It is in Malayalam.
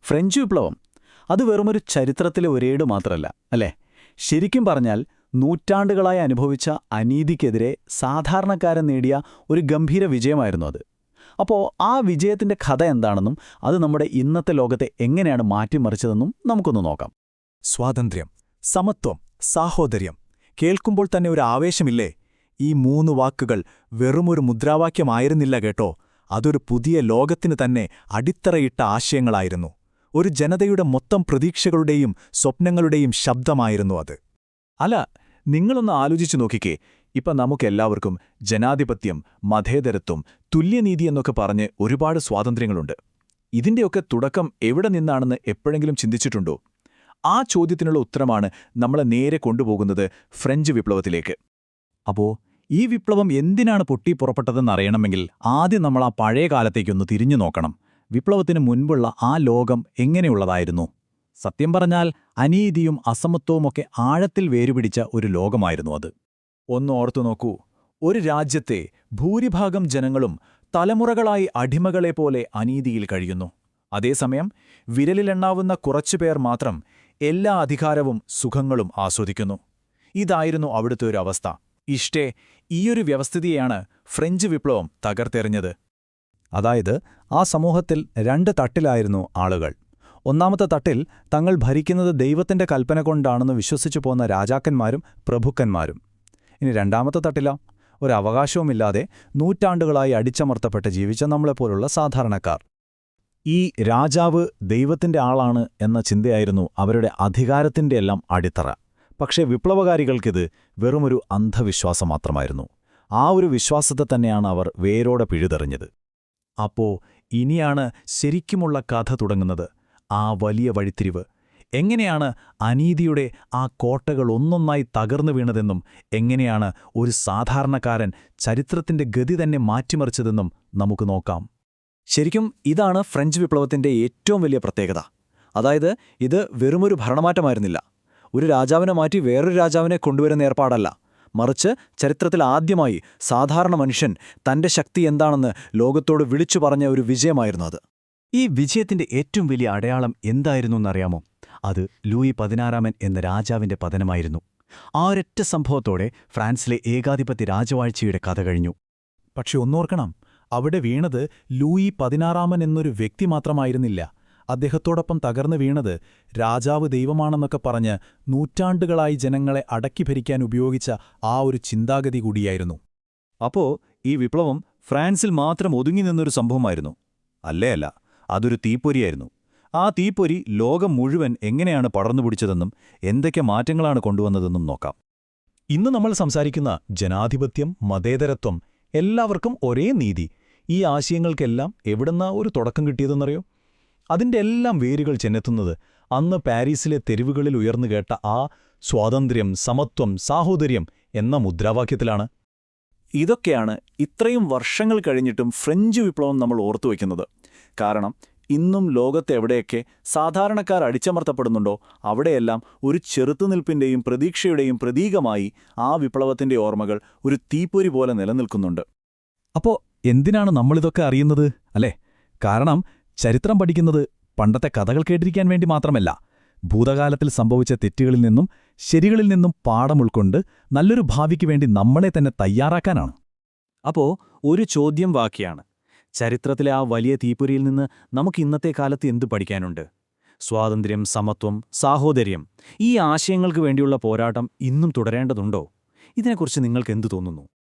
ഫ്രഞ്ച് വിപ്ലവം അത് വെറുമൊരു ചരിത്രത്തിലെ ഒരേട് മാത്രമല്ല അല്ലേ? ശരിക്കും പറഞ്ഞാൽ നൂറ്റാണ്ടുകളായി അനുഭവിച്ച അനീതിക്കെതിരെ സാധാരണക്കാരൻ നേടിയ ഒരു ഗംഭീര വിജയമായിരുന്നു അത്. അപ്പോൾ ആ വിജയത്തിന്റെ കഥ എന്താണെന്നും അത് നമ്മുടെ ഇന്നത്തെ ലോകത്തെ എങ്ങനെയാണ് മാറ്റിമറിച്ചതെന്നും നമുക്കൊന്ന് നോക്കാം. സ്വാതന്ത്ര്യം, സമത്വം, സാഹോദര്യം കേൾക്കുമ്പോൾ തന്നെ ഒരു ആവേശമില്ലേ? ഈ 3 വാക്കുകൾ വെറുമൊരു മുദ്രാവാക്യമായിരുന്നില്ല കേട്ടോ. അതൊരു പുതിയ ലോകത്തിന് തന്നെ അടിത്തറയിട്ട ആശയങ്ങളായിരുന്നു. ഒരു ജനതയുടെ മൊത്തം പ്രതീക്ഷകളുടെയും സ്വപ്നങ്ങളുടെയും ശബ്ദമായിരുന്നു അത്. അല്ല, നിങ്ങളൊന്ന് ആലോചിച്ചു നോക്കിക്കേ. ഇപ്പം നമുക്കെല്ലാവർക്കും ജനാധിപത്യം, മതേതരത്വം, തുല്യനീതി എന്നൊക്കെ പറഞ്ഞ് ഒരുപാട് സ്വാതന്ത്ര്യങ്ങളുണ്ട്. ഇതിന്റെയൊക്കെ തുടക്കം എവിടെ നിന്നാണെന്ന് എപ്പോഴെങ്കിലും ചിന്തിച്ചിട്ടുണ്ടോ? ആ ചോദ്യത്തിനുള്ള ഉത്തരമാണ് നമ്മളെ നേരെ കൊണ്ടുപോകുന്നത് ഫ്രഞ്ച് വിപ്ലവത്തിലേക്ക്. അപ്പോൾ ഈ വിപ്ലവം എന്തിനാണ് പൊട്ടിപ്പുറപ്പെട്ടതെന്നറിയണമെങ്കിൽ ആദ്യം നമ്മൾ ആ പഴയ കാലത്തേക്കൊന്ന് തിരിഞ്ഞു നോക്കണം. വിപ്ലവത്തിന് മുൻപുള്ള ആ ലോകം എങ്ങനെയുള്ളതായിരുന്നു? സത്യം പറഞ്ഞാൽ അനീതിയും അസമത്വവുമൊക്കെ ആഴത്തിൽ വേരുപിടിച്ച ഒരു ലോകമായിരുന്നു അത്. ഒന്ന് ഓർത്തു നോക്കൂ, ഒരു രാജ്യത്തെ ഭൂരിഭാഗം ജനങ്ങളും തലമുറകളായി അടിമകളെപ്പോലെ അനീതിയിൽ കഴിയുന്നു. അതേസമയം വിരലിലെണ്ണാവുന്ന കുറച്ചുപേർ മാത്രം എല്ലാ അധികാരവും സുഖങ്ങളും ആസ്വദിക്കുന്നു. ഇതായിരുന്നു അവിടുത്തെ ഒരു അവസ്ഥ. ഇഷ്ടേ, ഈയൊരു വ്യവസ്ഥിതിയെയാണ് ഫ്രഞ്ച് വിപ്ലവം തകർത്തെറിഞ്ഞത്. അതായത് ആ സമൂഹത്തിൽ 2 തട്ടിലായിരുന്നു ആളുകൾ. ഒന്നാമത്തെ തട്ടിൽ തങ്ങൾ ഭരിക്കുന്നത് ദൈവത്തിന്റെ കൽപ്പന കൊണ്ടാണെന്ന് വിശ്വസിച്ചു പോന്ന രാജാക്കന്മാരും പ്രഭുക്കന്മാരും. ഇനി രണ്ടാമത്തെ തട്ടില ഒരവകാശവുമില്ലാതെ നൂറ്റാണ്ടുകളായി അടിച്ചമർത്തപ്പെട്ട് ജീവിച്ച നമ്മളെപ്പോലുള്ള സാധാരണക്കാർ. ഈ രാജാവ് ദൈവത്തിന്റെ ആളാണ് എന്ന ചിന്തയായിരുന്നു അവരുടെ അധികാരത്തിന്റെയെല്ലാം അടിത്തറ. പക്ഷേ വിപ്ലവകാരികൾക്കിത് വെറുമൊരു അന്ധവിശ്വാസം മാത്രമായിരുന്നു. ആ ഒരു വിശ്വാസത്തെ തന്നെയാണ് അവർ വേരോടെ പിഴുതെറിഞ്ഞത്. അപ്പോ ഇനിയാണ് ശരിക്കുമുള്ള കഥ തുടങ്ങുന്നത്. ആ വലിയ വഴിത്തിരിവ്. എങ്ങനെയാണ് അനീതിയുടെ ആ കോട്ടകൾ ഒന്നൊന്നായി തകർന്നു വീണതെന്നും എങ്ങനെയാണ് ഒരു സാധാരണക്കാരൻ ചരിത്രത്തിന്റെ ഗതി തന്നെ മാറ്റിമറിച്ചതെന്നും നമുക്ക് നോക്കാം. ശരിക്കും ഇതാണ് ഫ്രഞ്ച് വിപ്ലവത്തിന്റെ ഏറ്റവും വലിയ പ്രത്യേകത. അതായത് ഇത് വെറുമൊരു ഭരണമാറ്റമായിരുന്നില്ല. ഒരു രാജാവിനെ മാറ്റി വേറൊരു രാജാവിനെ കൊണ്ടുവരുന്ന ഏർപ്പാടല്ല. മറിച്ച് ചരിത്രത്തിൽ ആദ്യമായി സാധാരണ മനുഷ്യൻ തന്റെ ശക്തി എന്താണെന്ന് ലോകത്തോട് വിളിച്ചു പറഞ്ഞ ഒരു വിജയമായിരുന്നു അത്. ഈ വിജയത്തിന്റെ ഏറ്റവും വലിയ അടയാളം എന്തായിരുന്നു എന്നറിയാമോ? അത് ലൂയി 16 എന്ന രാജാവിന്റെ പതനമായിരുന്നു. ആ ഒരൊറ്റ സംഭവത്തോടെ ഫ്രാൻസിലെ ഏകാധിപത്യ രാജവാഴ്ചയുടെ കഥ കഴിഞ്ഞു. പക്ഷെ ഒന്നോർക്കണം, അവിടെ വീണത് ലൂയി 16 എന്നൊരു വ്യക്തി മാത്രമായിരുന്നില്ല. അദ്ദേഹത്തോടൊപ്പം തകർന്നു വീണത് രാജാവ് ദൈവമാണെന്നൊക്കെ പറഞ്ഞ് നൂറ്റാണ്ടുകളായി ജനങ്ങളെ അടക്കി ഭരിക്കാൻ ഉപയോഗിച്ച ആ ഒരു ചിന്താഗതി കൂടിയായിരുന്നു. അപ്പോ ഈ വിപ്ലവം ഫ്രാൻസിൽ മാത്രം ഒതുങ്ങി നിന്നൊരു സംഭവമായിരുന്നു? അല്ല, അതൊരു തീപ്പൊരിയായിരുന്നു. ആ തീപ്പൊരി ലോകം മുഴുവൻ എങ്ങനെയാണ് പടർന്നുപിടിച്ചതെന്നും എന്തൊക്കെ മാറ്റങ്ങളാണ് കൊണ്ടുവന്നതെന്നും നോക്കാം. ഇന്ന് നമ്മൾ സംസാരിക്കുന്ന ജനാധിപത്യം, മതേതരത്വം, എല്ലാവർക്കും ഒരേ നീതി, ഈ ആശയങ്ങൾക്കെല്ലാം എവിടുന്നാ ഒരു തുടക്കം കിട്ടിയതെന്നറിയോ? അതിന്റെ എല്ലാം വേരുകൾ ചെന്നെത്തുന്നത് അന്ന് പാരീസിലെ തെരുവുകളിൽ ഉയർന്നു കേട്ട ആ സ്വാതന്ത്ര്യം, സമത്വം, സാഹോദര്യം എന്ന മുദ്രാവാക്യത്തിലാണ്. ഇതൊക്കെയാണ് ഇത്രയും വർഷങ്ങൾ കഴിഞ്ഞിട്ടും ഫ്രഞ്ച് വിപ്ലവം നമ്മൾ ഓർത്തുവയ്ക്കുന്നത്. കാരണം ഇന്നും ലോകത്തെവിടെയൊക്കെ സാധാരണക്കാർ അടിച്ചമർത്തപ്പെടുന്നുണ്ടോ അവിടെയെല്ലാം ഒരു ചെറുത്തുനിൽപ്പിന്റെയും പ്രതീക്ഷയുടെയും പ്രതീകമായി ആ വിപ്ലവത്തിന്റെ ഓർമ്മകൾ ഒരു തീപ്പൊരി പോലെ നിലനിൽക്കുന്നുണ്ട്. അപ്പോ എന്തിനാണ് നമ്മളിതൊക്കെ അറിയുന്നത് അല്ലേ? കാരണം ചരിത്രം പഠിക്കുന്നത് പണ്ടത്തെ കഥകൾ കേട്ടിരിക്കാൻ വേണ്ടി മാത്രമല്ല, ഭൂതകാലത്തിൽ സംഭവിച്ച തെറ്റുകളിൽ നിന്നും ശരികളിൽ നിന്നും പാഠം ഉൾക്കൊണ്ട് നല്ലൊരു ഭാവിക്ക് വേണ്ടി നമ്മളെ തന്നെ തയ്യാറാക്കാനാണ്. അപ്പോ ഒരു ചോദ്യം ബാക്കിയാണ്. ചരിത്രത്തിലെ ആ വലിയ തീപ്പൊരിയിൽ നിന്ന് നമുക്ക് ഇന്നത്തെ കാലത്ത് എന്തു പഠിക്കാനുണ്ട്? സ്വാതന്ത്ര്യം, സമത്വം, സാഹോദര്യം, ഈ ആശയങ്ങൾക്ക് വേണ്ടിയുള്ള പോരാട്ടം ഇന്നും തുടരേണ്ടതുണ്ടോ? ഇതിനെക്കുറിച്ച് നിങ്ങൾക്ക് എന്തു തോന്നുന്നു?